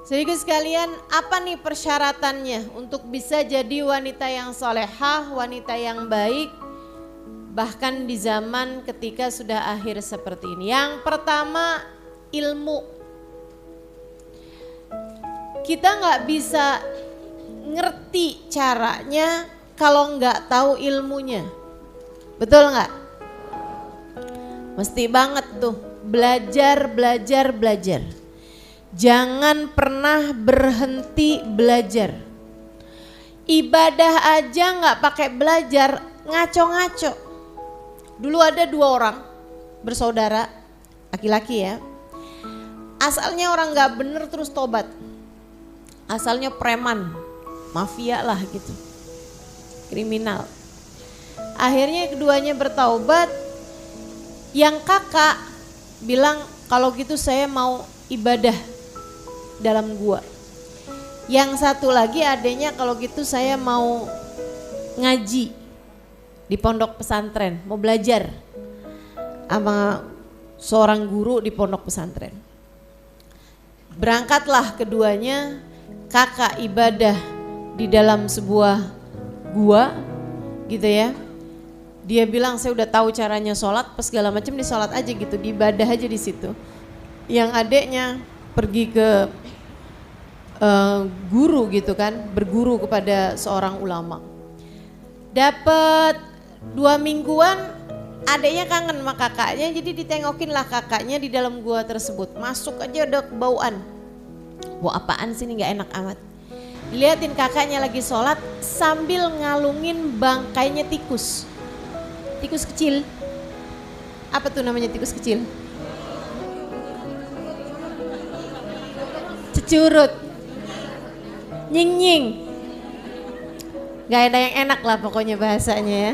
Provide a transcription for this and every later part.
Saudara sekalian, apa nih persyaratannya untuk bisa jadi wanita yang solehah, wanita yang baik, bahkan di zaman ketika sudah akhir seperti ini? Yang pertama, ilmu. Kita nggak bisa ngerti caranya kalau nggak tahu ilmunya, betul nggak? Mesti banget tuh belajar. Jangan pernah berhenti belajar. Ibadah aja nggak pakai belajar, ngaco-ngaco. Dulu ada 2 orang bersaudara, laki-laki ya. Asalnya orang nggak bener terus tobat. Asalnya preman, mafia lah gitu, kriminal. Akhirnya keduanya bertaubat. Yang kakak bilang kalau gitu saya mau ibadah dalam gua. Yang satu lagi adanya kalau gitu saya mau ngaji di pondok pesantren, mau belajar sama seorang guru di pondok pesantren. Berangkatlah keduanya, kakak ibadah di dalam sebuah gua gitu ya. Dia bilang saya udah tahu caranya sholat, pas segala macam di sholat aja gitu, di ibadah aja di situ. Yang adeknya pergi ke guru gitu kan, berguru kepada seorang ulama. Dapat 2 mingguan, adeknya kangen sama kakaknya, jadi ditengokin lah kakaknya di dalam gua tersebut. Masuk aja udah kebauan. Wah, apaan sih ini, nggak enak amat. Dilihatin kakaknya lagi sholat sambil ngalungin bangkainya tikus. Tikus kecil. Apa tuh namanya tikus kecil? Cecurut. Nying-nying. Gak ada yang enak lah pokoknya bahasanya ya.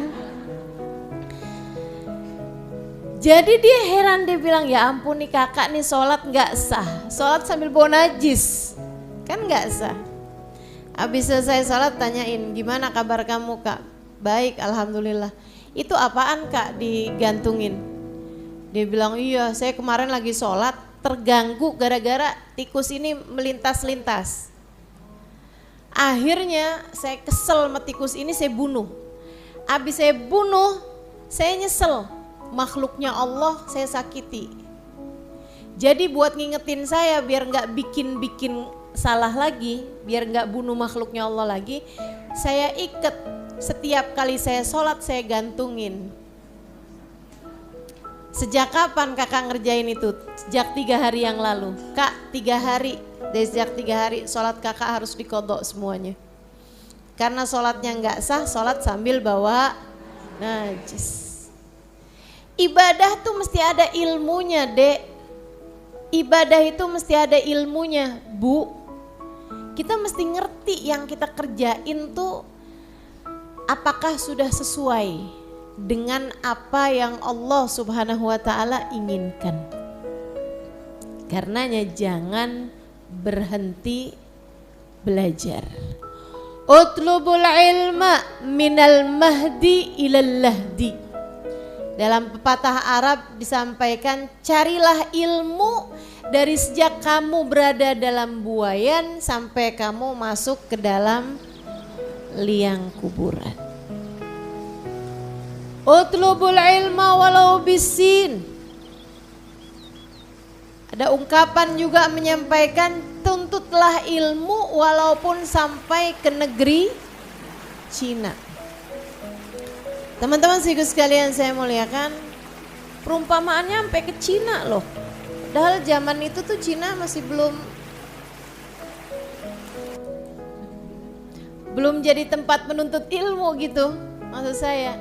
Jadi dia heran, dia bilang ya ampun nih kakak nih sholat gak sah. Sholat sambil bawa najis, kan gak sah. Habis selesai sholat tanyain, gimana kabar kamu kak? Baik, alhamdulillah. Itu apaan kak digantungin? Dia bilang iya saya kemarin lagi sholat terganggu gara-gara tikus ini melintas-lintas. Akhirnya saya kesel sama tikus ini, saya bunuh. Habis saya bunuh, saya nyesel. Makhluknya Allah saya sakiti. Jadi buat ngingetin saya biar gak bikin salah lagi, biar gak bunuh makhluknya Allah lagi, saya ikat. Setiap kali saya sholat saya gantungin. Sejak kapan kakak ngerjain itu? Sejak 3 hari yang lalu. Kak 3 hari, dari sejak 3 hari sholat kakak harus dikodok semuanya. Karena sholatnya gak sah, sholat sambil bawa najis. Ibadah tuh mesti ada ilmunya dek. Ibadah itu mesti ada ilmunya bu. Kita mesti ngerti yang kita kerjain tuh apakah sudah sesuai dengan apa yang Allah Subhanahu wa taala inginkan. Karenanya jangan berhenti belajar. Utlubul ilma minal mahdi ilal lahdi. Dalam pepatah Arab disampaikan, carilah ilmu dari sejak kamu berada dalam buayan sampai kamu masuk ke dalam liang kuburan. Utlubul ilma walau bisin. Ada ungkapan juga menyampaikan, tuntutlah ilmu walaupun sampai ke negeri Cina. Teman-teman sekalian saya muliakan, perumpamaannya sampai ke Cina loh. Padahal zaman itu tuh Cina masih belum jadi tempat menuntut ilmu gitu, maksud saya.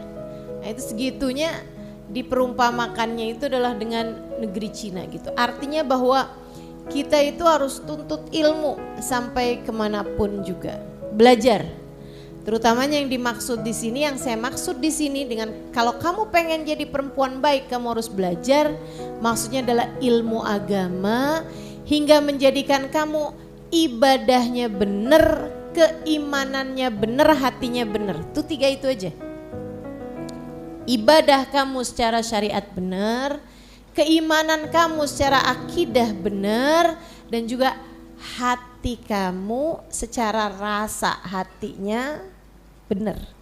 Nah itu segitunya diperumpamakannya itu adalah dengan negeri Cina gitu. Artinya bahwa kita itu harus tuntut ilmu sampai kemanapun juga, belajar. Terutamanya yang dimaksud di sini, yang saya maksud di sini dengan kalau kamu pengen jadi perempuan baik, kamu harus belajar. Maksudnya adalah ilmu agama hingga menjadikan kamu ibadahnya benar, keimanannya benar, hatinya benar. Itu 3 itu aja. Ibadah kamu secara syariat benar, keimanan kamu secara akidah benar, dan juga hati kamu secara rasa hatinya benar.